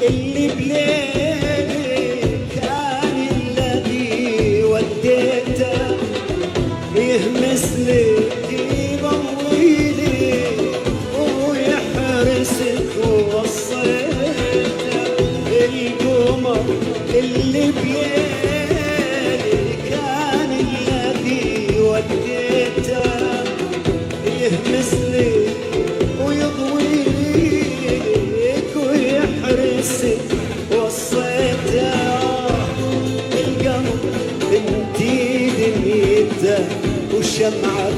اللي بليلي كان الذي وديته يهمس لي يضويلي ويحرسك ووصيته القمر اللي بليلي كان الذي وديته يهمس لي ويضويلك ويحرسك وصيته القمر انتي دنيته وشمعة